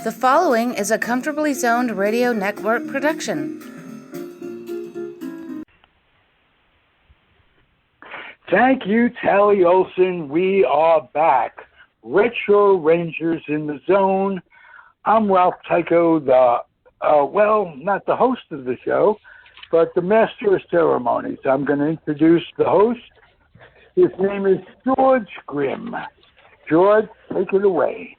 The following is a Comfortably Zoned Radio Network production. Thank you, Tally Olson. We are back. Retro Rangers in the Zone. I'm Ralph Tycho, not the host of the show, but the master of ceremonies. I'm going to introduce the host. His name is George Grimm. George, take it away.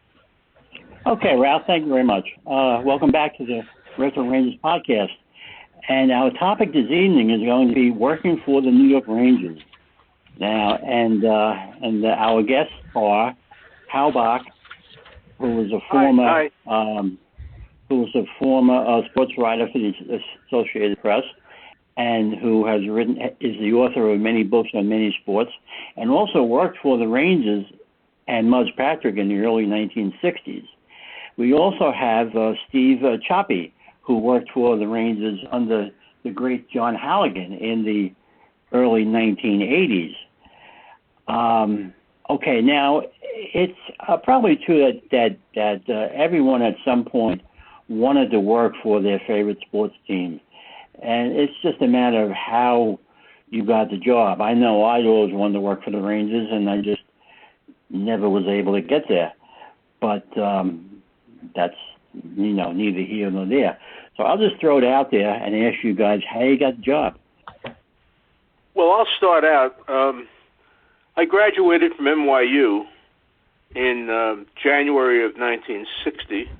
Okay, Ralph, thank you very much. Welcome back to the Retro Rangers podcast. And our topic this evening is going to be working for the New York Rangers. Now, and our guests are Hal Bock, who was a former sports writer for the Associated Press, and who is the author of many books on many sports, and also worked for the Rangers and Muzz Patrick in the early 1960s. We also have Steve Choppy, who worked for the Rangers under the great John Halligan in the early 1980s. Okay, now it's probably true that everyone at some point wanted to work for their favorite sports team, and it's just a matter of how you got the job. I know I always wanted to work for the Rangers, and I just never was able to get there. But that's, neither here nor there. So I'll just throw it out there and ask you guys how you got the job. Well, I'll start out. I graduated from NYU in January of 1960,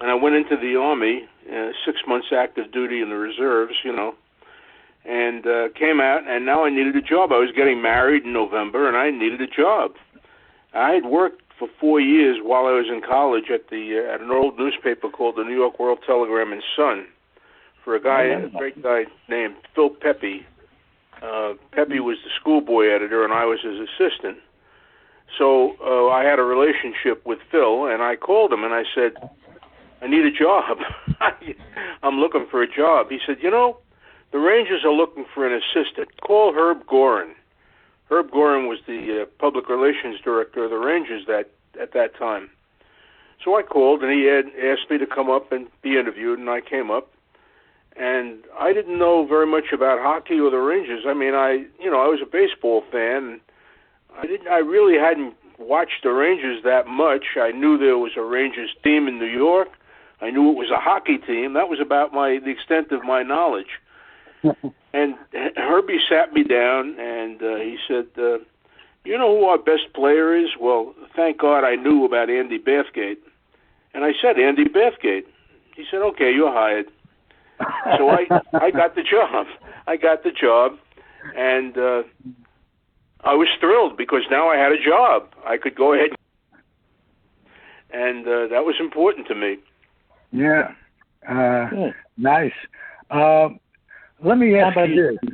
and I went into the Army, 6 months active duty in the reserves, and came out, and now I needed a job. I was getting married in November, and I needed a job. I had worked for 4 years while I was in college at an old newspaper called the New York World Telegram and Sun for a great guy named Phil Pepe. Pepe was the schoolboy editor, and I was his assistant. So I had a relationship with Phil, and I called him, and I said, I need a job. I'm looking for a job. He said, the Rangers are looking for an assistant. Call Herb Gorin. Herb Gorin was the public relations director of the Rangers at that time. So I called, and he had asked me to come up and be interviewed, and I came up. And I didn't know very much about hockey or the Rangers. I mean, I was a baseball fan. And I really hadn't watched the Rangers that much. I knew there was a Rangers team in New York. I knew it was a hockey team. That was about the extent of my knowledge. And Herbie sat me down, and he said, you know who our best player is? Well, thank God I knew about Andy Bathgate. And I said, Andy Bathgate. He said, okay, you're hired. So I got the job. And I was thrilled because now I had a job. I could go ahead. And that was important to me. Yeah. Nice. Let me ask you this.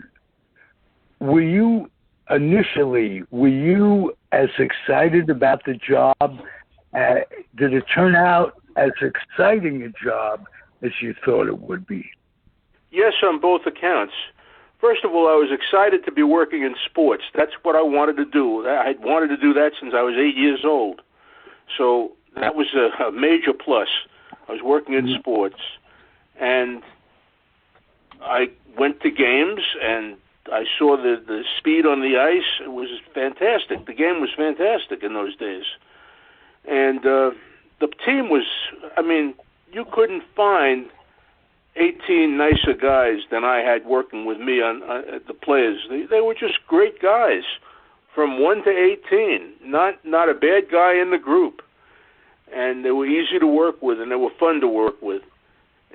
Were you as excited about the job? Did it turn out as exciting a job as you thought it would be? Yes, on both accounts. First of all, I was excited to be working in sports. That's what I wanted to do. I wanted to do that since I was 8 years old. So that was a major plus. I was working in sports. And I went to games, and I saw the speed on the ice. It was fantastic. The game was fantastic in those days. And the team was, you couldn't find 18 nicer guys than I had working with me on the players. They were just great guys from 1 to 18, not a bad guy in the group. And they were easy to work with, and they were fun to work with.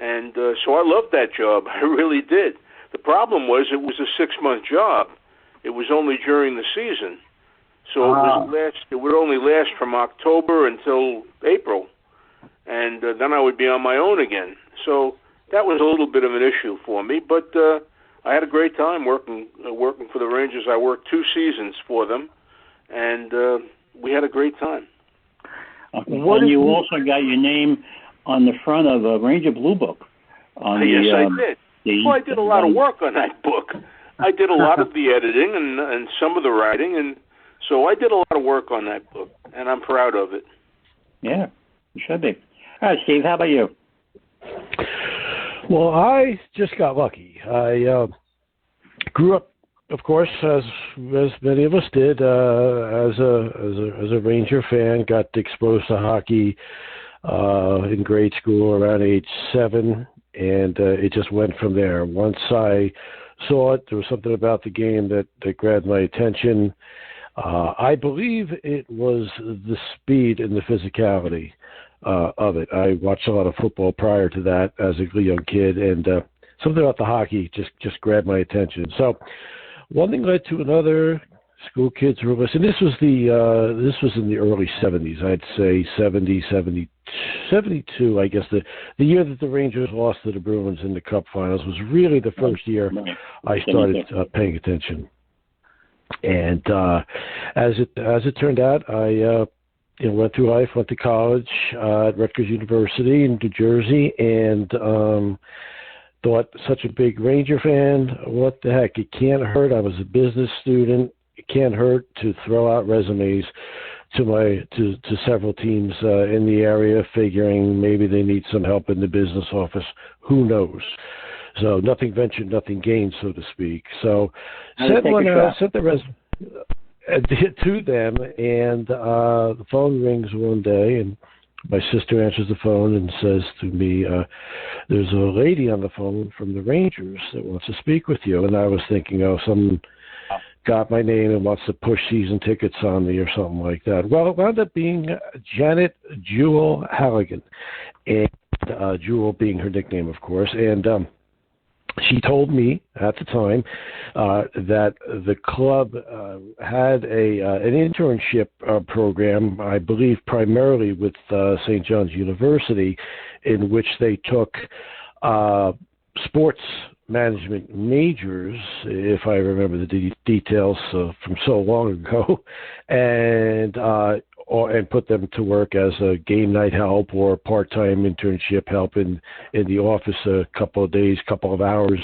And so I loved that job. I really did. The problem was it was a 6-month job. It was only during the season. So it would only last from October until April. And then I would be on my own again. So that was a little bit of an issue for me. But I had a great time working for the Rangers. I worked 2 seasons for them. And we had a great time. Okay. And you also got your name on the front of a Ranger Blue Book. I did. I did a lot of work on that book. I did a lot of the editing and some of the writing, and so I did a lot of work on that book, and I'm proud of it. Yeah, you should be. All right, Steve, how about you? Well, I just got lucky. I grew up, of course, as many of us did, as a Ranger fan. Got exposed to hockey in grade school around age 7, and it just went from there. Once I saw it, there was something about the game that grabbed my attention. I believe it was the speed and the physicality of it. I watched a lot of football prior to that as a young kid, and something about the hockey just grabbed my attention. So one thing led to another. School kids were listening. This was in the early 70s. I'd say 72, I guess. The year that the Rangers lost to the Bruins in the Cup Finals was really the first year I started paying attention. And as it turned out, I went through life, went to college at Rutgers University in New Jersey, and thought, such a big Ranger fan, what the heck, it can't hurt. I was a business student. It can't hurt to throw out resumes to several teams in the area, figuring maybe they need some help in the business office. Who knows? So nothing ventured, nothing gained, so to speak. So sent the resume to them, and the phone rings one day, and my sister answers the phone and says to me, there's a lady on the phone from the Rangers that wants to speak with you. And I was thinking, someone got my name and wants to push season tickets on me or something like that. Well, it wound up being Janet Jewel Halligan, and Jewel being her nickname, of course. And she told me at the time that the club had an internship program, I believe primarily with St. John's University, in which they took sports management majors, if I remember the details from so long ago, and put them to work as a game night help or part-time internship help in the office a couple of days, couple of hours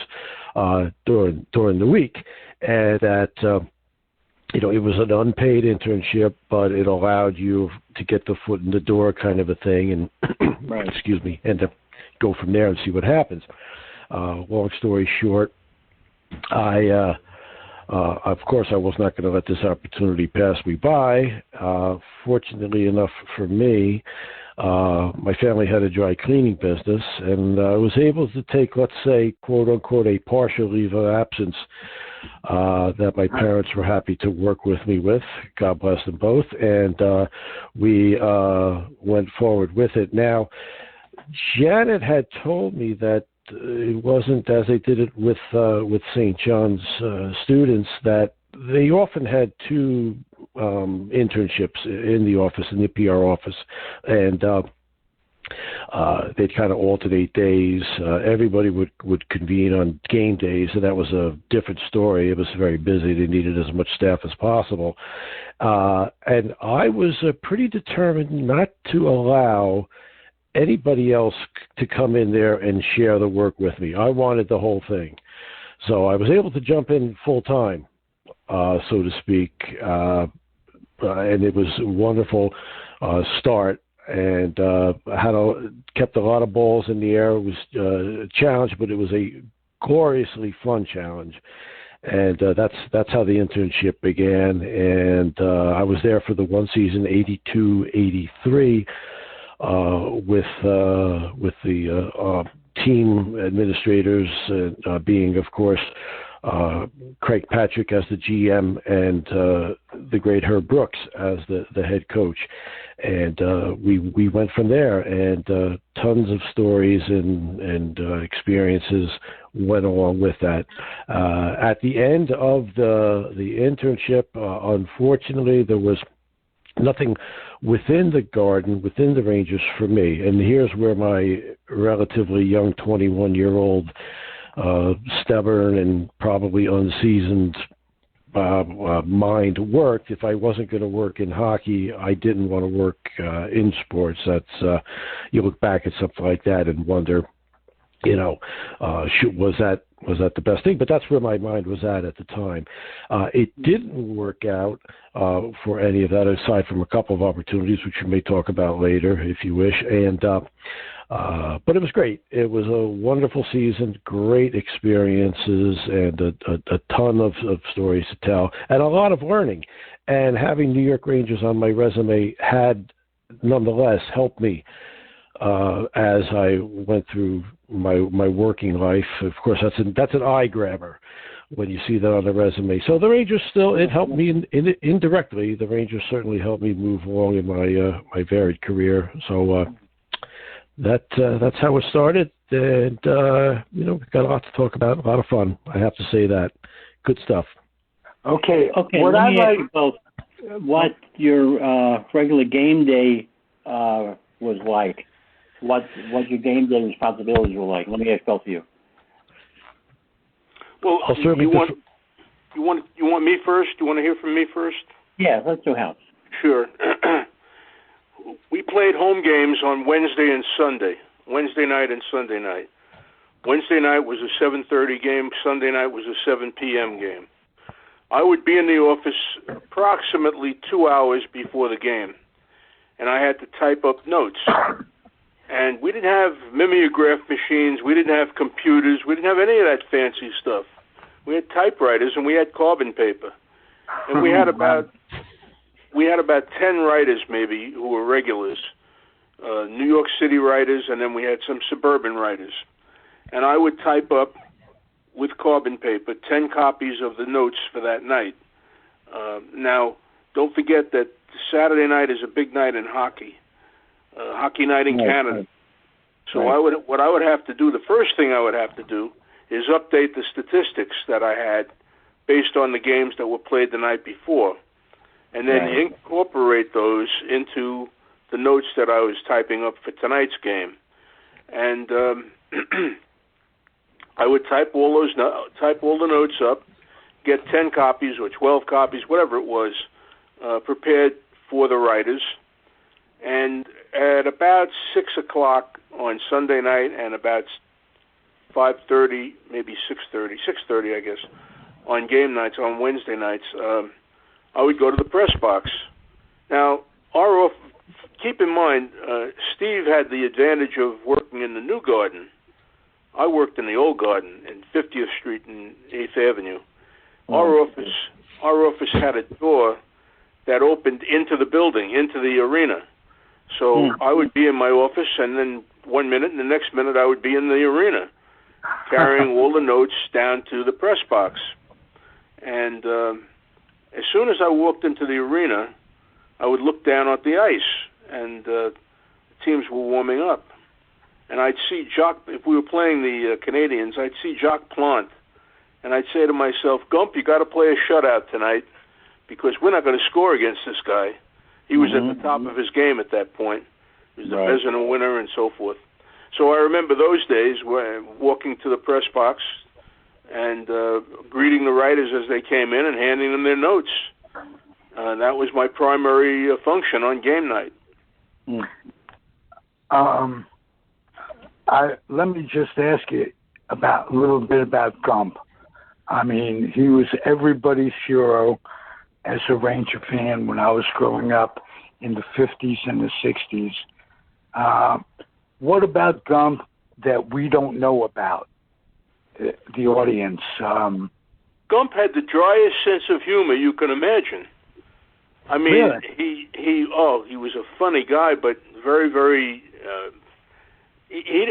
during the week. And that, it was an unpaid internship, but it allowed you to get the foot in the door kind of a thing, and right. Excuse me, and to go from there and see what happens. Long story short, of course, I was not going to let this opportunity pass me by. Fortunately enough for me, my family had a dry cleaning business, and I was able to take, let's say, quote unquote, a partial leave of absence that my parents were happy to work with me with. God bless them both. And we went forward with it. Now, Janet had told me that it wasn't as they did it with St. John's students, that they often had 2 internships in the office, in the PR office, and they'd kind of alternate days. Everybody would convene on game days, and that was a different story. It was very busy. They needed as much staff as possible. And I was pretty determined not to allow anybody else to come in there and share the work with me. I wanted the whole thing. So I was able to jump in full time, so to speak, and it was a wonderful start, and kept a lot of balls in the air. It was a challenge, but it was a gloriously fun challenge. And that's how the internship began. And I was there for the one season, 82-83. With the team administrators being, of course, Craig Patrick as the GM and the great Herb Brooks as the head coach. And we went from there, and tons of stories and experiences went along with that. At the end of the internship, unfortunately, there was nothing within the garden, within the Rangers for me. And here's where my relatively young 21-year-old, stubborn and probably unseasoned mind worked. If I wasn't going to work in hockey, I didn't want to work in sports. That's you look back at something like that and wonder was that the best thing? But that's where my mind was at the time. It didn't work out for any of that, aside from a couple of opportunities, which we may talk about later if you wish. And but it was great. It was a wonderful season, great experiences, and a ton of stories to tell, and a lot of learning. And having New York Rangers on my resume had nonetheless helped me as I went through my working life. Of course, that's an eye grabber when you see that on the resume. So the Rangers it helped me indirectly. The Rangers certainly helped me move along in my varied career. So that's how it started, and we've got a lot to talk about. A lot of fun, I have to say that. Good stuff. Okay. What I like about what your regular game day was like. What your game day responsibilities were like. Let me ask both of you. Well, you want me first? You want to hear from me first? Yeah, let's do house. Sure. We played home games on Wednesday and Sunday. Wednesday night and Sunday night. Wednesday night was a 7:30 game. Sunday night was a 7 p.m. game. I would be in the office approximately 2 hours before the game, and I had to type up notes. And we didn't have mimeograph machines. We didn't have computers. We didn't have any of that fancy stuff. We had typewriters and we had carbon paper. And we had about 10 writers maybe who were regulars, New York City writers, and then we had some suburban writers. And I would type up with carbon paper 10 copies of the notes for that night. Now, don't forget that Saturday night is a big night in hockey. Hockey night in Canada. So what I would have to do, the first thing I would have to do is update the statistics that I had based on the games that were played the night before, and then incorporate those into the notes that I was typing up for tonight's game. And I would type all the notes up, get 10 copies or 12 copies, whatever it was, prepared for the writers. And at about 6 o'clock on Sunday night and about 5:30, maybe 6:30, I guess, on game nights, on Wednesday nights, I would go to the press box. Now, keep in mind, Steve had the advantage of working in the new garden. I worked in the old garden in 50th Street and 8th Avenue. Our office had a door that opened into the building, into the arena. So I would be in my office, and then 1 minute, and the next minute I would be in the arena, carrying all the notes down to the press box. And as soon as I walked into the arena, I would look down at the ice, and the teams were warming up. And I'd see if we were playing the Canadians, I'd see Jacques Plante, and I'd say to myself, Gump, you got to play a shutout tonight, because we're not going to score against this guy. He was at the top of his game at that point. He was the Vezina winner and so forth. So I remember those days walking to the press box and greeting the writers as they came in and handing them their notes. That was my primary function on game night. Let me just ask you a little bit about Gump. I mean, he was everybody's hero as a Ranger fan when I was growing up in the 50s and the 60s. What about Gump that we don't know about, the audience? Gump had the driest sense of humor you can imagine. I mean, really? He was a funny guy, but very, very. He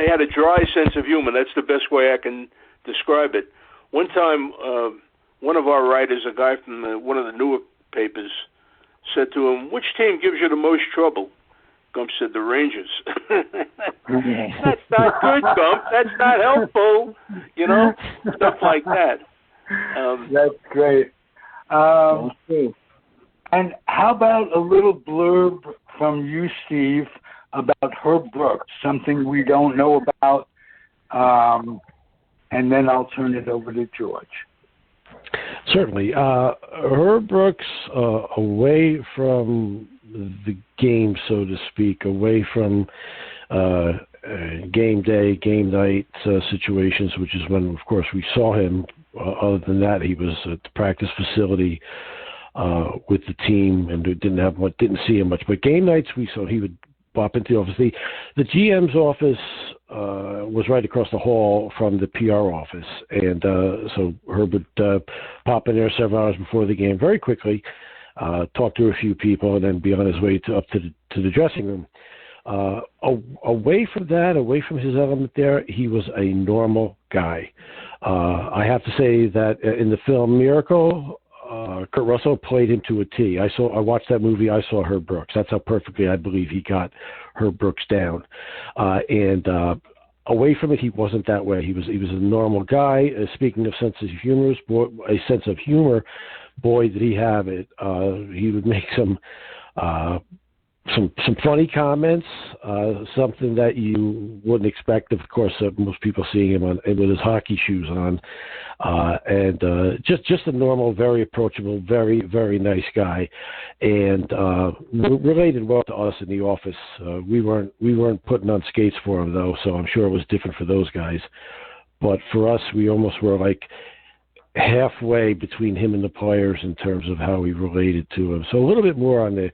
had a dry sense of humor. That's the best way I can describe it. One time, one of our writers, a guy from one of the newer papers, said to him, "Which team gives you the most trouble?" Gump said, "The Rangers." That's not good, Gump. That's not helpful. Stuff like that. That's great. And how about a little blurb from you, Steve, about Herb Brooks, something we don't know about, and then I'll turn it over to George. Certainly. Herb Brooks, away from the game, so to speak, away from game day, game night situations, which is when, of course, we saw him. Other than that, he was at the practice facility with the team, and didn't see him much. But game nights, we saw he would pop into the office. The GM's office was right across the hall from the PR office, and so Herb would pop in there several hours before the game, very quickly, talk to a few people, and then be on his way up to the dressing room. Away from that, away from his element there, he was a normal guy. I have to say that in the film Miracle, Kurt Russell played him to a T. I watched that movie. I saw Herb Brooks. That's how perfectly I believe he got Herb Brooks down. And away from it, he wasn't that way. He was a normal guy. Speaking of sense of humor, boy, did he have it. He would make some funny comments, something that you wouldn't expect. Of course, most people seeing him with his hockey shoes on, and just a normal, very approachable, very, very nice guy, and related well to us in the office. We weren't putting on skates for him though, so I'm sure it was different for those guys. But for us, we almost were like halfway between him and the players in terms of how we related to him. So a little bit more on the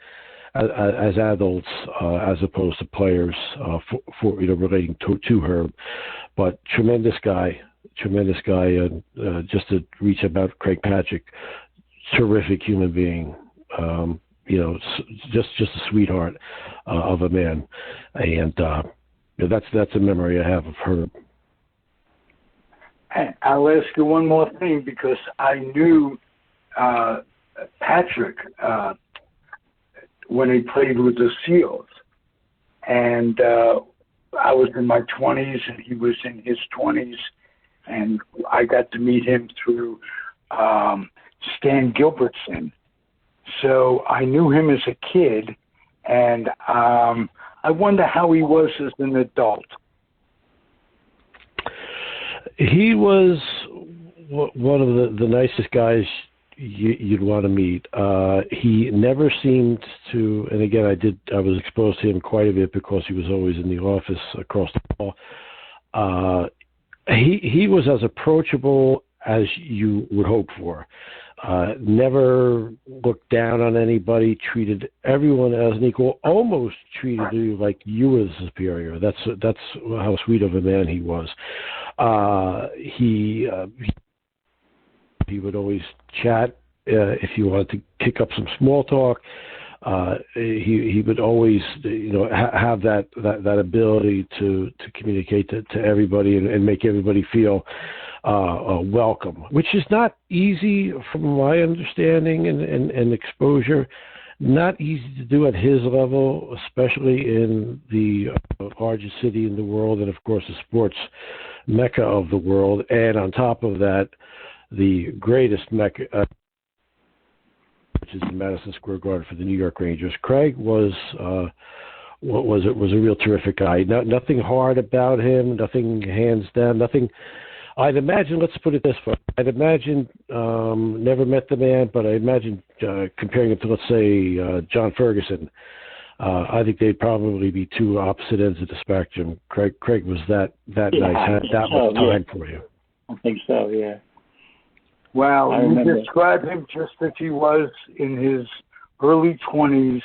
as adults as opposed to players for relating to Herb. But tremendous guy. Just to reach about Craig Patrick, terrific human being. Just a sweetheart of a man, and that's a memory I have of Herb. I'll ask you one more thing, because I knew Patrick when he played with the Seals, and I was in my 20s and he was in his 20s, and I got to meet him through Stan Gilbertson. So I knew him as a kid, and I wonder how he was as an adult. He was one of the nicest guys you'd want to meet. He never seemed to, and again, I was exposed to him quite a bit because he was always in the office across the hall. He was as approachable as you would hope for. Never looked down on anybody, treated everyone as an equal, almost treated you like you were the superior. That's how sweet of a man he was. He would always chat if you wanted to kick up some small talk. He would always have that ability to communicate to everybody and make everybody feel welcome, which is not easy from my understanding and exposure. Not easy to do at his level, especially in the largest city in the world, and of course the sports mecca of the world, and on top of that, the greatest mecca, which is in Madison Square Garden for the New York Rangers. Craig was a real terrific guy. Nothing hard about him, nothing hands down, nothing. I'd imagine, let's put it this way, never met the man, but I imagine comparing him to, let's say, John Ferguson, I think they'd probably be two opposite ends of the spectrum. Craig was that nice, had that much time for you. I think so, yeah. Well, you described him just as he was in his early 20s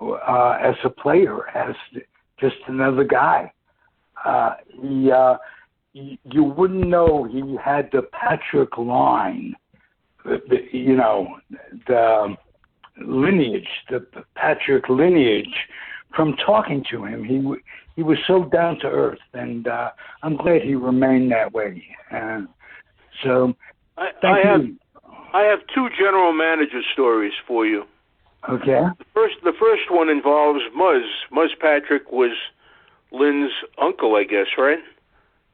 as a player, as just another guy. You wouldn't know he had the Patrick line, the lineage, the Patrick lineage from talking to him. He was so down to earth, and I'm glad he remained that way. So I have two general manager stories for you. Okay. The first one involves Muzz. Muzz Patrick was Lynn's uncle, I guess, right?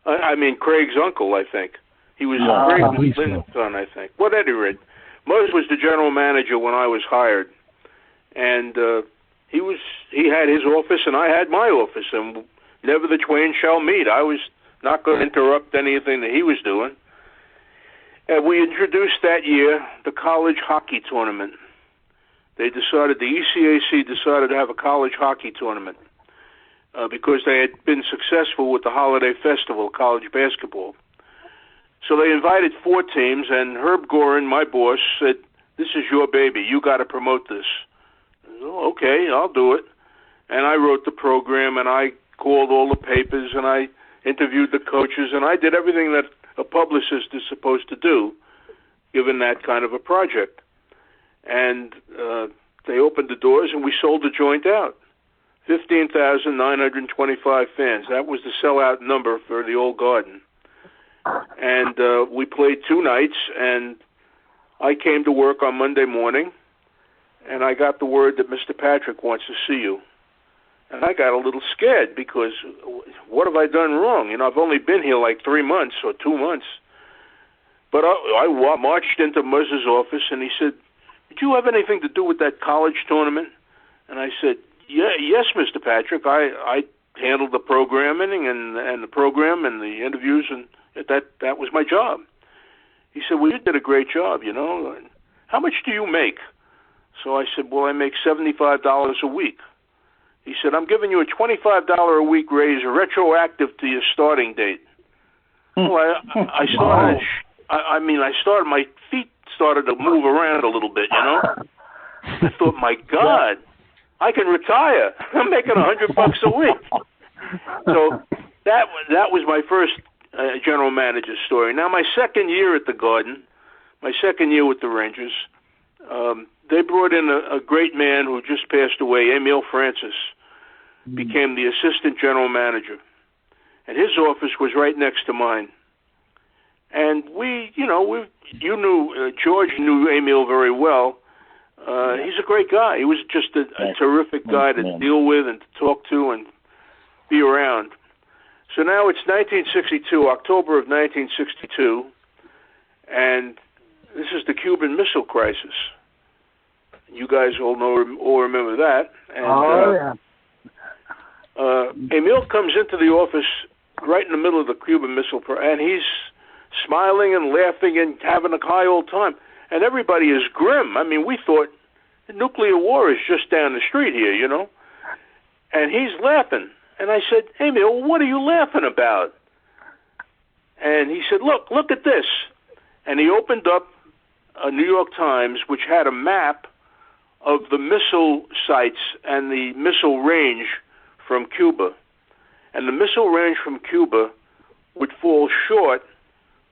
I mean, Craig's uncle, I think. He was Lynn's son, I think. What at any rate, Muzz was the general manager when I was hired, and he had his office and I had my office, and never the twain shall meet. I was not going to interrupt anything that he was doing. And we introduced that year the college hockey tournament. The ECAC decided to have a college hockey tournament. because they had been successful with the Holiday Festival, college basketball. So they invited 4 teams, and Herb Gorin, my boss, said, "This is your baby. You got to promote this." "Oh, okay, I'll do it." And I wrote the program, and I called all the papers, and I interviewed the coaches, and I did everything that a publicist is supposed to do, given that kind of a project. And they opened the doors, and we sold the joint out. 15,925 fans. That was the sellout number for the old Garden. And we played 2 nights, and I came to work on Monday morning, and I got the word that Mr. Patrick wants to see you. And I got a little scared because what have I done wrong? I've only been here like 3 months or 2 months. But I marched into Muzz's office, and he said, "Did you have anything to do with that college tournament?" And I said, yes, Mr. Patrick. I handled the programming and the program and the interviews, and that was my job. He said, "Well, you did a great job, How much do you make?" So I said, "Well, I make $75 a week." He said, "I'm giving you a $25 a week raise retroactive to your starting date." Well, I started. I started. My feet started to move around a little bit. I thought, my God, I can retire. I'm making $100 a week. So that was my first general manager story. Now, my second year at the Garden, my second year with the Rangers, they brought in a great man who just passed away, Emil Francis, became the assistant general manager. And his office was right next to mine. And George knew Emil very well. He's a great guy. He was just a terrific guy to deal with and to talk to and be around. So now it's 1962, October of 1962, and this is the Cuban Missile Crisis. You guys all remember that. And, Emil comes into the office right in the middle of the Cuban Missile Crisis, and he's smiling and laughing and having a high old time. And everybody is grim. We thought the nuclear war is just down the street here, And he's laughing. And I said, "Emil, what are you laughing about?" And he said, look at this. And he opened up a New York Times, which had a map of the missile sites and the missile range from Cuba. And the missile range from Cuba would fall short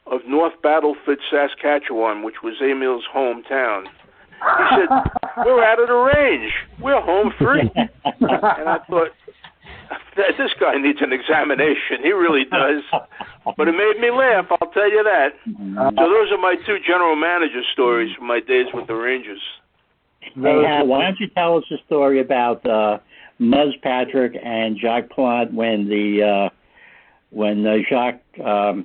of North Battleford, Saskatchewan, which was Emil's hometown. He said, "We're out of the range. We're home free." And I thought, this guy needs an examination. He really does. But it made me laugh, I'll tell you that. So those are my 2 general manager stories from my days with the Rangers. Hey, why don't you tell us a story about Muzz Patrick and Jacques Plante when Jacques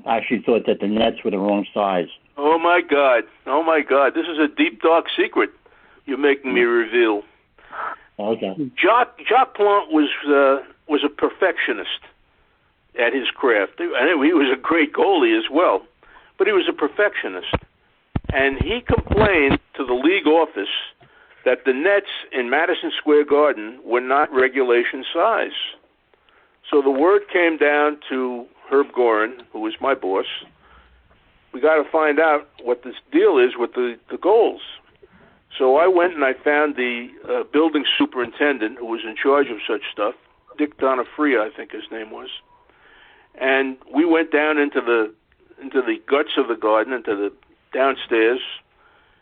actually thought that the nets were the wrong size. Oh my God! This is a deep, dark secret you're making me reveal. Okay. Jacques Plante was a perfectionist at his craft. And he was a great goalie as well, but he was a perfectionist. And he complained to the league office that the nets in Madison Square Garden were not regulation size. So the word came down to Herb Gorin, who was my boss. We got to find out what this deal is with the goals. So I went and I found the building superintendent who was in charge of such stuff, Dick Donofrio, I think his name was. And we went down into the guts of the Garden, into the downstairs,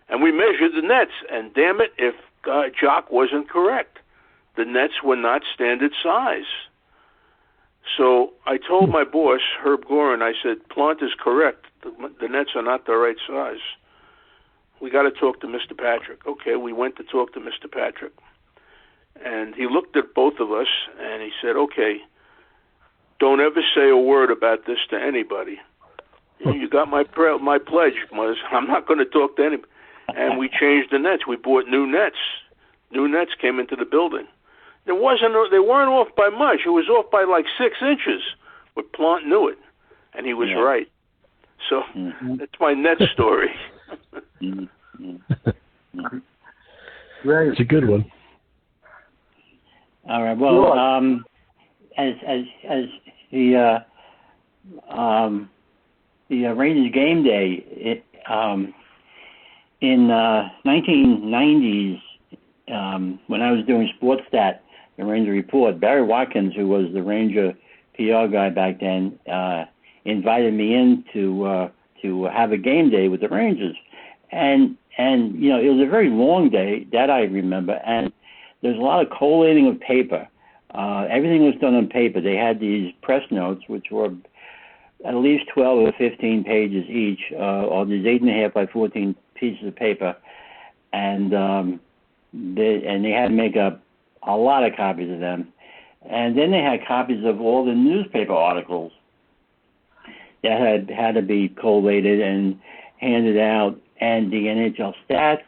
and we measured the nets. And damn it, if Jock wasn't correct, the nets were not standard size. So I told my boss, Herb Gorin, I said, Plante is correct. The nets are not the right size. We got to talk to Mr. Patrick. Okay, we went to talk to Mr. Patrick. And he looked at both of us, and he said, okay, don't ever say a word about this to anybody. You got my pledge, Muzz. I'm not going to talk to anybody. And we changed the nets. We bought new nets. New nets came into the building. They weren't off by much. It was off by like 6 inches. But Plante knew it, and he was right. So that's my net story. It's a good one. All right. Well, as the Rangers game day in 1990s, when I was doing Sportstat, the Ranger Report, Barry Watkins, who was the Ranger PR guy back then, invited me in to have a game day with the Rangers, and it was a very long day that I remember, and there's a lot of collating of paper. Everything was done on paper. They had these press notes, which were at least 12 or 15 pages each, or these 8.5 by 14 pieces of paper, and they had to make up a lot of copies of them. And then they had copies of all the newspaper articles that had to be collated and handed out, and the NHL stats.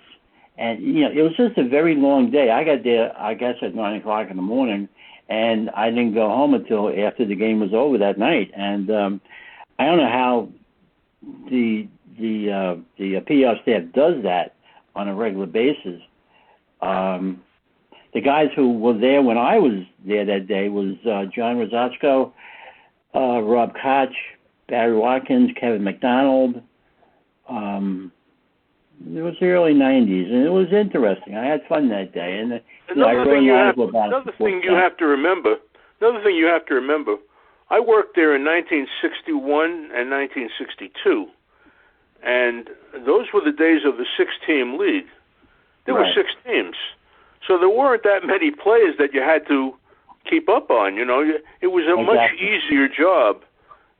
And, it was just a very long day. I got there, I guess, at 9 o'clock in the morning, and I didn't go home until after the game was over that night. And I don't know how the PR staff does that on a regular basis. The guys who were there when I was there that day was John Rosachko, Rob Koch, Barry Watkins, Kevin McDonald. It was the early 90s, and it was interesting. I had fun that day. And another thing you have to remember, I worked there in 1961 and 1962, and those were the days of the 6-team league. There were 6 teams. So there weren't that many players that you had to keep up on. It was a much easier job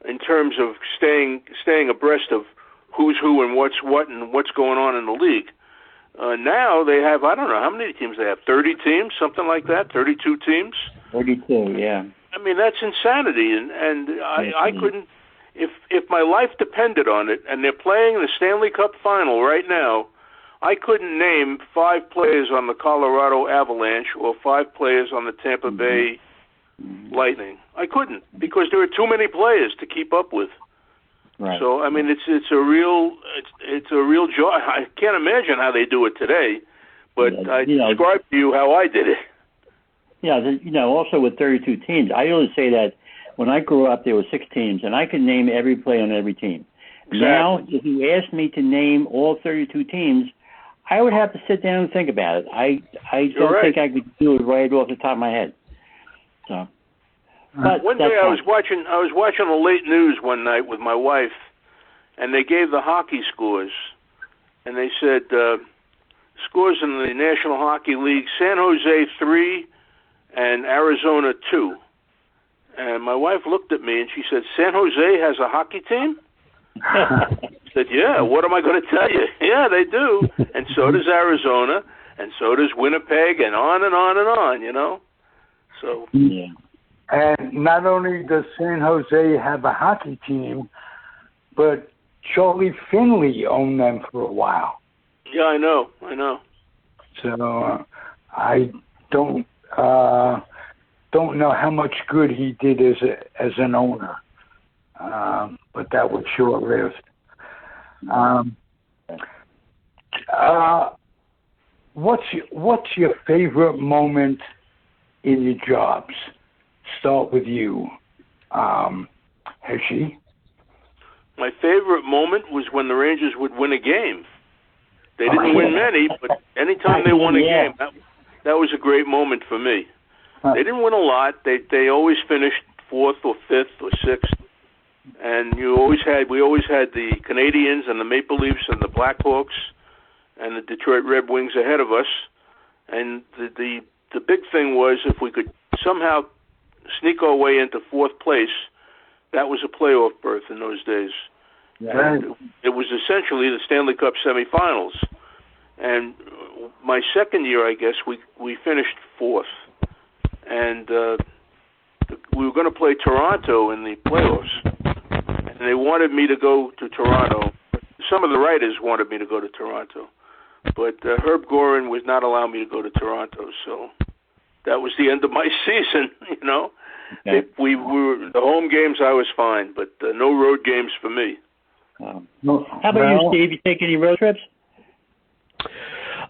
in terms of staying abreast of who's who and what's what and what's going on in the league. Now they have, I don't know how many teams they have, 30 teams, something like that, 32 teams. 32, yeah. I mean, that's insanity, and I couldn't. If my life depended on it, and they're playing the Stanley Cup final right now, I couldn't name 5 players on the Colorado Avalanche or 5 players on the Tampa Bay Lightning. I couldn't, because there are too many players to keep up with. Right. So I mean, it's a real job. I can't imagine how they do it today, but I described to you how I did it. Yeah, also with 32 teams, I always say that when I grew up, there were 6 teams, and I could name every player on every team. Exactly. Now, if you asked me to name all 32 teams, I would have to sit down and think about it. I don't think I could do it right off the top of my head. So, but one day I was watching the late news one night with my wife, and they gave the hockey scores, and they said scores in the National Hockey League: San Jose 3 and Arizona 2. And my wife looked at me and she said, "San Jose has a hockey team?" I said, "Yeah, what am I going to tell you?" "Yeah, they do. And so does Arizona, and so does Winnipeg, and on and on and on, So. Yeah. And not only does San Jose have a hockey team, but Charlie Finley owned them for a while. Yeah, I know. So I don't know how much good he did as an owner, but that was short-lived. What's your favorite moment in your jobs? Start with you, Hershey. My favorite moment was when the Rangers would win a game. They didn't win many, but anytime they won a game, that was a great moment for me. They didn't win a lot. They always finished 4th or 5th or 6th, and we always had the Canadians and the Maple Leafs and the Blackhawks and the Detroit Red Wings ahead of us. And the big thing was if we could somehow sneak our way into 4th place, that was a playoff berth in those days. Right. It was essentially the Stanley Cup semifinals. And my second year, I guess, we finished 4th. And we were going to play Toronto in the playoffs. And they wanted me to go to Toronto. Some of the writers wanted me to go to Toronto. But Herb Gorin would not allow me to go to Toronto. So that was the end of my season, Okay. We were the home games. I was fine, but no road games for me. How about you, Steve? You take any road trips?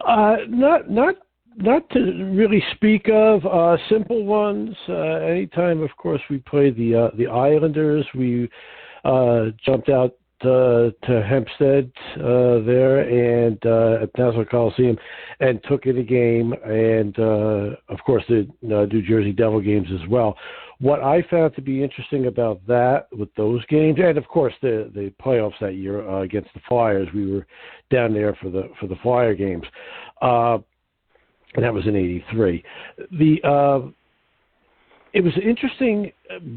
Not Not to really speak of. Simple ones. Anytime, of course, we played the Islanders, we jumped out to Hempstead there and at Nassau Coliseum and took in a game, and of course the New Jersey Devil games as well. What I found to be interesting about that with those games, and of course the playoffs that year against the Flyers, we were down there for the Flyer games, and that was in '83. It was interesting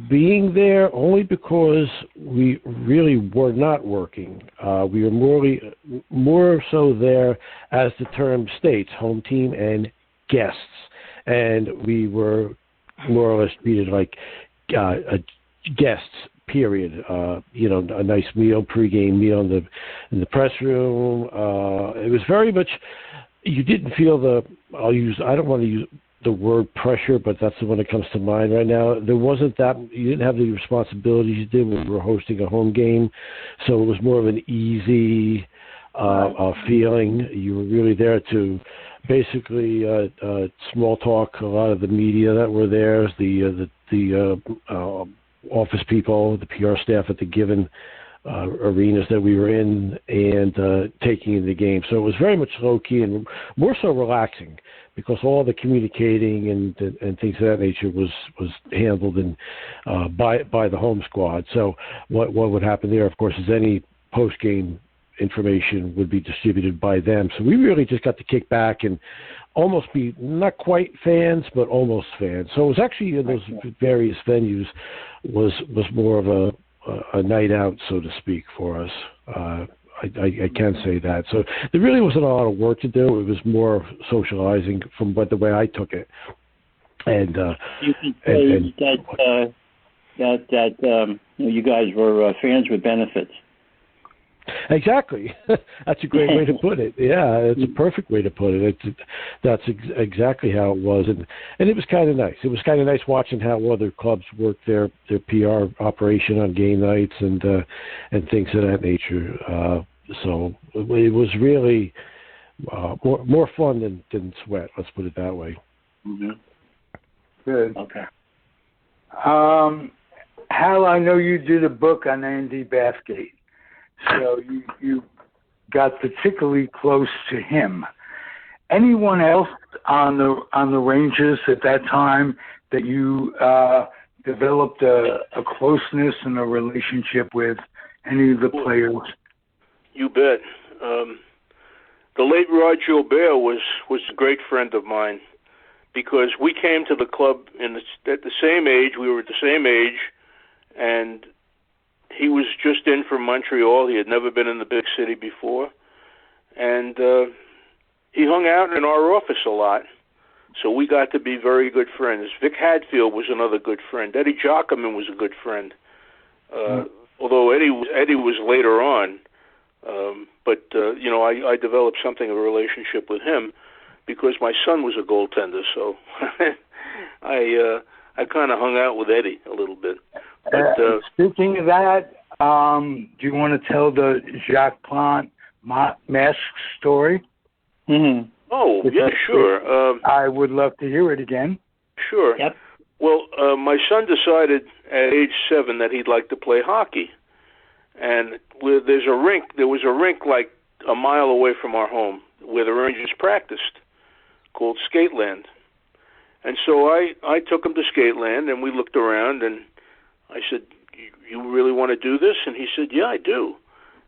being there only because we really were not working. We were more so there, as the term states, home team and guests. And we were more or less treated like guests, period. A nice meal, pregame meal in the press room. It was very much, you didn't feel I don't want to use the word pressure, but that's the one that comes to mind right now. There wasn't that, you didn't have the responsibilities you did when we were hosting a home game, so it was more of an easy feeling. You were really there to basically small talk a lot of the media that were there, the office people, the PR staff at the given arenas that we were in, and taking in the game. So it was very much low-key and more so relaxing, because all the communicating and things of that nature was handled by the home squad. So what would happen there, of course, is any post-game information would be distributed by them. So we really just got to kick back and almost be not quite fans, but almost fans. So it was actually in those various venues was more of a night out, so to speak, for us. I can say that. So there really wasn't a lot of work to do. It was more socializing from the way I took it. And you can say that you guys were fans with benefits. Exactly. That's a great way to put it. Yeah, it's a perfect way to put it. That's exactly how it was, and it was kind of nice. It was kind of nice watching how other clubs work their PR operation on game nights and things of that nature. So it was really more fun than sweat. Let's put it that way. Mm-hmm. Good. Okay. Hal, I know you did a book on Andy Bathgate. So you got particularly close to him. Anyone else on the Rangers at that time that you developed a closeness and a relationship with? Any of the players? You bet. The late Rod Gilbert was a great friend of mine, because we came to the club at the same age. We were at the same age, and he was just in from Montreal. He had never been in the big city before. And he hung out in our office a lot. So we got to be very good friends. Vic Hadfield was another good friend. Eddie Jockerman was a good friend. Although Eddie was later on. I developed something of a relationship with him because my son was a goaltender. So I kind of hung out with Eddie a little bit. But, speaking of that, do you want to tell the Jacques Plante mask story? Mm-hmm. Oh, yeah, sure. I would love to hear it again. Sure. Yep. Well, my son decided at age 7 that he'd like to play hockey. And there was a rink like a mile away from our home where the Rangers practiced, called Skateland. And so I took him to Skateland, and we looked around, and I said, "You really want to do this?" And he said, "Yeah, I do."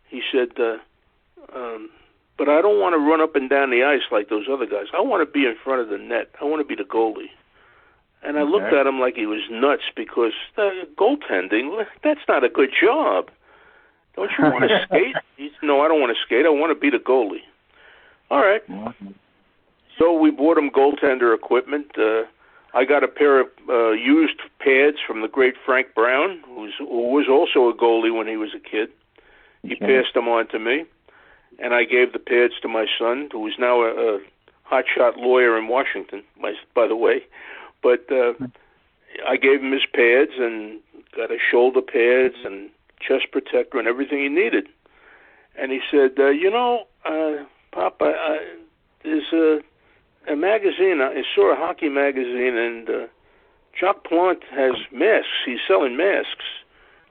He said, "But I don't want to run up and down the ice like those other guys. I want to be in front of the net. I want to be the goalie." And I looked at him like he was nuts, because goaltending, that's not a good job. Don't you want to skate? He said, "No, I don't want to skate. I want to be the goalie." All right. So we bought him goaltender equipment. I got a pair of used pads from the great Frank Brown, who was also a goalie when he was a kid. He passed them on to me, and I gave the pads to my son, who is now a hotshot lawyer in Washington, by the way. But I gave him his pads and got his shoulder pads and chest protector and everything he needed. And he said, Papa, there's a magazine. I saw a hockey magazine, and Jacques Plante has masks. He's selling masks.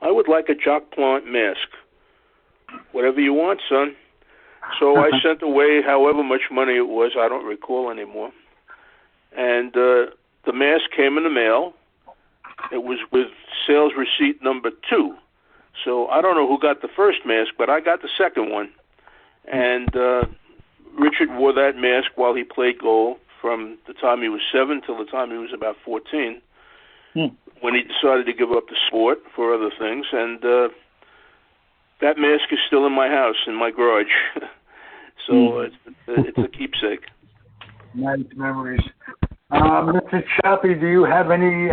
I would like a Jacques Plante mask. Whatever you want, son. So I sent away however much money it was. I don't recall anymore. And the mask came in the mail. It was with sales receipt number 2. So I don't know who got the first mask, but I got the second one. And Richard wore that mask while he played goal from the time he was 7 till the time he was about 14, when he decided to give up the sport for other things. And that mask is still in my house, in my garage. So it's a keepsake. Nice memories. Mr. Choppy, do you have any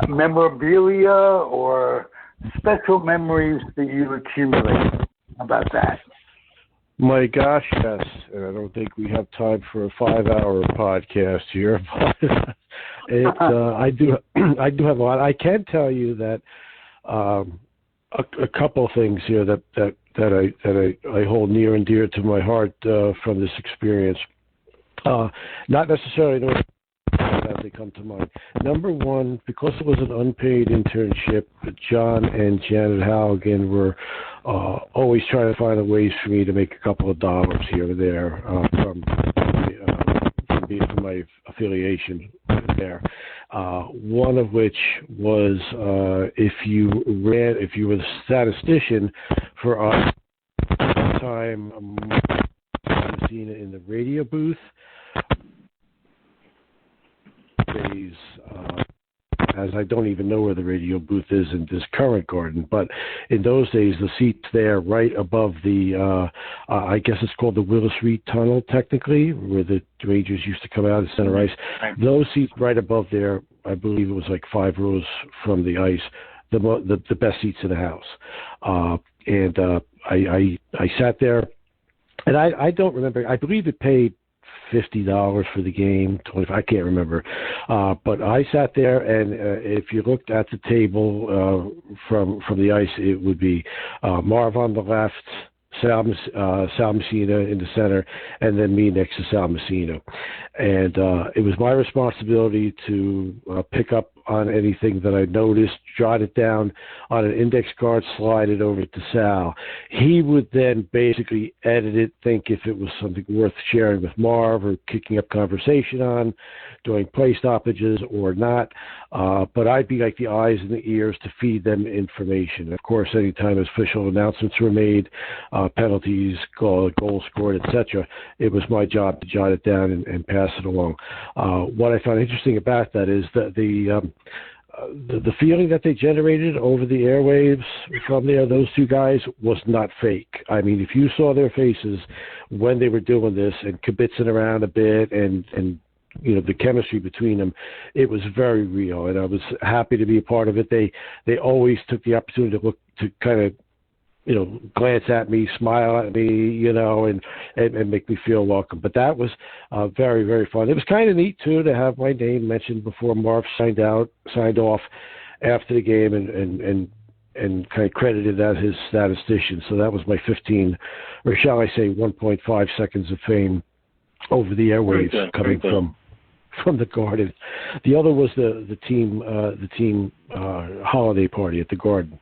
memorabilia or special memories that you accumulate about that? My gosh, yes. And I don't think we have time for a 5-hour podcast here, but I do have a lot. I can tell you that a couple of things here that I hold near and dear to my heart from this experience. Not necessarily as they come to mind. Number one, because it was an unpaid internship, John and Janet Halligan were always trying to find ways for me to make a couple of dollars here or there from my affiliation there. One of which was if you were the statistician for us at the time, in the radio booth. As I don't even know where the radio booth is in this current garden, but in those days, the seats there right above the, I guess it's called the Willis Reed Tunnel, technically, where the Rangers used to come out of center ice. Right. Those seats right above there, I believe it was like 5 rows from the ice, the best seats in the house. And I sat there, and I don't remember. I believe it paid $50 for the game, $25. I can't remember, but I sat there, and if you looked at the table from the ice, it would be Marv on the left, Sal Messina in the center, and then me next to Sal Messina. And it was my responsibility to pick up on anything that I noticed, jot it down on an index card, slide it over to Sal. He would then basically edit it, think if it was something worth sharing with Marv or kicking up conversation on, doing play stoppages or not. But I'd be like the eyes and the ears to feed them information. Of course, anytime official announcements were made, penalties, goal scored, etc., it was my job to jot it down and pass it along. What I found interesting about that is that the feeling that they generated over the airwaves from there, those two guys, was not fake. I mean, if you saw their faces when they were doing this and kibitzing around a bit and you know, the chemistry between them, it was very real, and I was happy to be a part of it. They always took the opportunity to look, to kind of, you know, glance at me, smile at me, you know, and make me feel welcome. But that was very, very fun. It was kind of neat, too, to have my name mentioned before Marv signed off after the game and kind of credited as his statistician. So that was my 15, or shall I say 1.5 seconds of fame over the airwaves coming from the Garden. The other was the team holiday party at the Garden.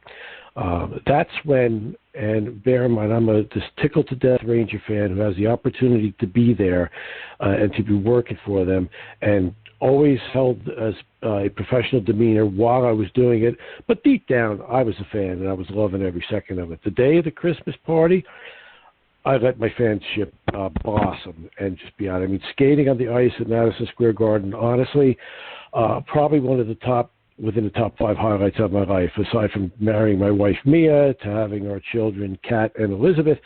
That's when, and bear in mind, I'm this tickled to death Ranger fan who has the opportunity to be there and to be working for them, and always held as a professional demeanor while I was doing it. But deep down, I was a fan, and I was loving every second of it. The day of the Christmas party, I let my fanship blossom and just be out. I mean, skating on the ice at Madison Square Garden, honestly, probably one of the within the top 5 highlights of my life, aside from marrying my wife Mia, to having our children Kat and Elizabeth.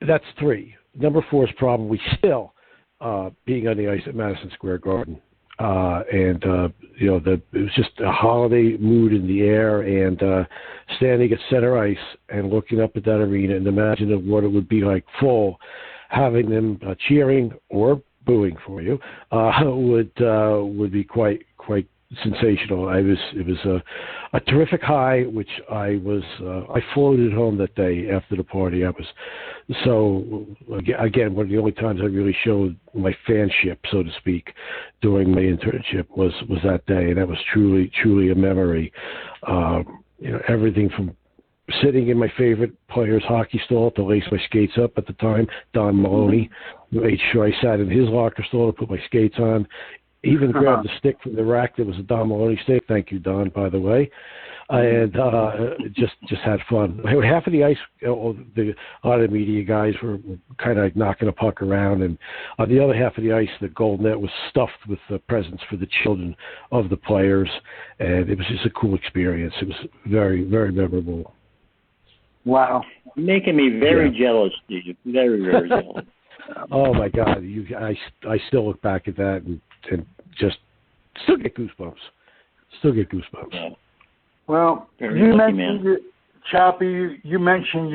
That's 3. Number 4 is probably still being on the ice at Madison Square Garden. You know, it was just a holiday mood in the air, and standing at center ice and looking up at that arena and imagining what it would be like full, having them cheering or booing for you would be quite sensational. It was a terrific high, which I floated home that day after the party. I was so again one of the only times I really showed my fanship, so to speak, during my internship was that day, and that was truly a memory. Everything from sitting in my favorite player's hockey stall to lace my skates up at the time, Don Maloney, made sure I sat in his locker stall to put my skates on. Even grabbed a stick from the rack that was a Don Maloney stick. Thank you, Don, by the way. And just had fun. Half of the ice, a lot of the media guys were kind of like knocking a puck around, and on the other half of the ice, the gold net was stuffed with presents for the children of the players, and it was just a cool experience. It was very, very memorable. Wow. You're making me very jealous, Steve. Very, very jealous. Oh, my God. I still look back at that and just still get goosebumps. Yeah. Well, you mentioned, Choppy, you mentioned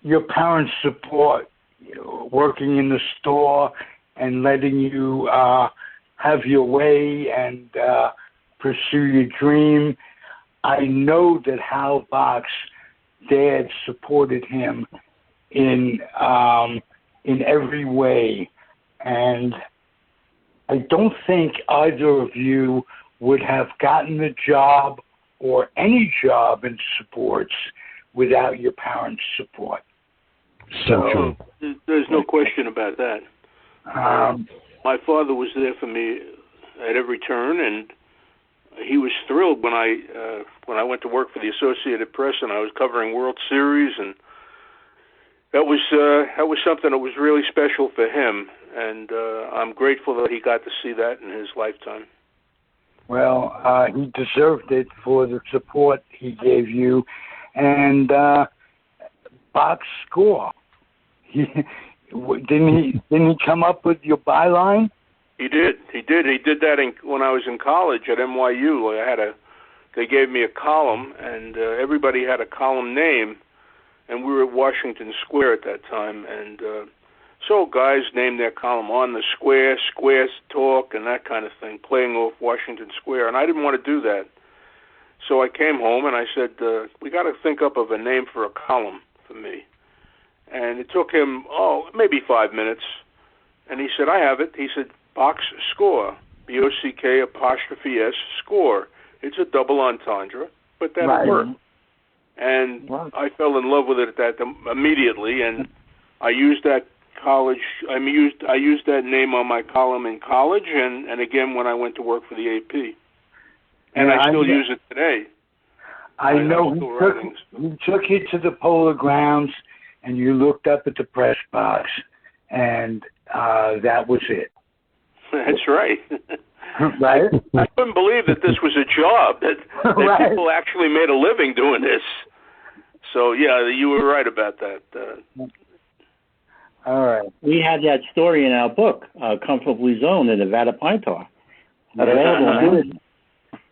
your parents' support, working in the store and letting you have your way and pursue your dream. I know that Hal Bock's dad supported him in every way, and I don't think either of you would have gotten the job or any job in sports without your parents' support. So true. There's no question about that. My father was there for me at every turn, and he was thrilled when I went to work for the Associated Press and I was covering World Series, and that was something that was really special for him, and I'm grateful that he got to see that in his lifetime. Well, he deserved it for the support he gave you, and Bock's score. Didn't he come up with your byline? He did. He did that when I was in college at NYU. They gave me a column, and everybody had a column name, and we were at Washington Square at that time, and so guys named their column On the Square, Square Talk, and that kind of thing, playing off Washington Square, and I didn't want to do that. So I came home and I said, we got to think up of a name for a column for me. And it took him, maybe 5 minutes, and he said, I have it. He said, Bock's Score, BOCK' Score. It's a double entendre, but that'll work. And I fell in love with it immediately, and I used that I used that name on my column in college, and again when I went to work for the AP, and I still use it today. I know he took you to the Polo Grounds, and you looked up at the press box, and that was it. That's right. Right? I couldn't believe that this was a job, that people actually made a living doing this. So, yeah, you were right about that. All right. We had that story in our book, Comfortably Zoned, in Nevada Pine Tar.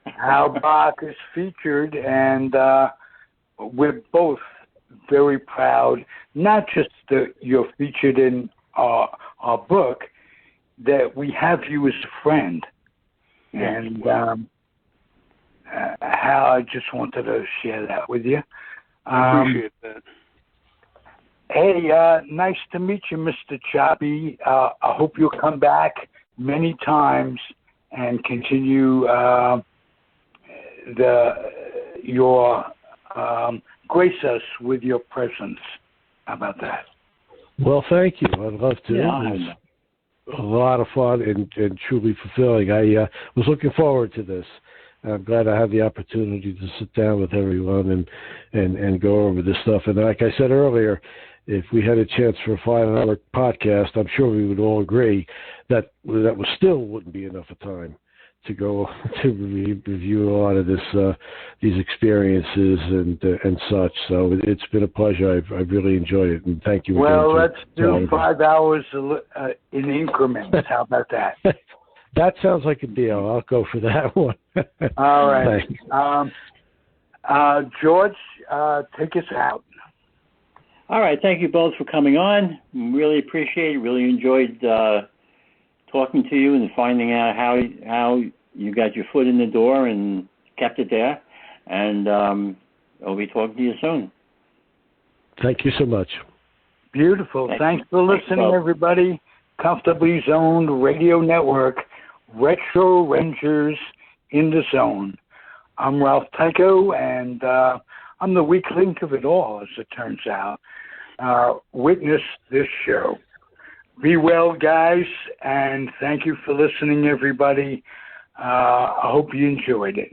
Hal Bock is featured, and we're both very proud, not just that you're featured in our book, that we have you as a friend. And Hal, I just wanted to share that with you. I appreciate that. Hey, nice to meet you, Mr. Choppy. I hope you'll come back many times and continue grace us with your presence. How about that? Well, thank you. I'd love to. Yeah. It was a lot of fun and truly fulfilling. I was looking forward to this. I'm glad I had the opportunity to sit down with everyone and go over this stuff. And like I said earlier, if we had a chance for a 5-hour podcast, I'm sure we would all agree that still wouldn't be enough of time to go to review a lot of these experiences and such. So it's been a pleasure. I've really enjoyed it, and thank you again. Well, let's do 5 hours in increments. How about that? That sounds like a deal. I'll go for that one. All right. Thanks. George, take us out. All right. Thank you both for coming on. Really appreciate it. Really enjoyed talking to you and finding out how you got your foot in the door and kept it there. And I'll be talking to you soon. Thank you so much. Beautiful. Thanks for listening, everybody. Comfortably Zoned Radio Network, Retro Rangers in the Zone. I'm Ralph Tycho, and I'm the weak link of it all, as it turns out. Witness this show. Be well, guys, and thank you for listening, everybody. I hope you enjoyed it.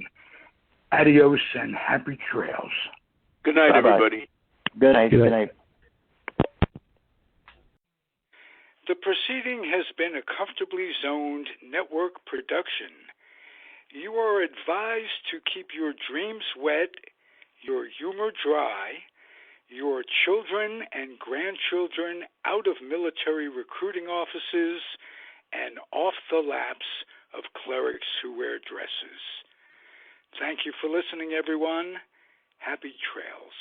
Adios and happy trails. Good night, Bye-bye. everybody. Good night. Good night. The proceeding has been a Comfortably Zoned network production. You are advised to keep your dreams wet, your humor dry, your children and grandchildren out of military recruiting offices and off the laps of clerics who wear dresses. Thank you for listening, everyone. Happy trails.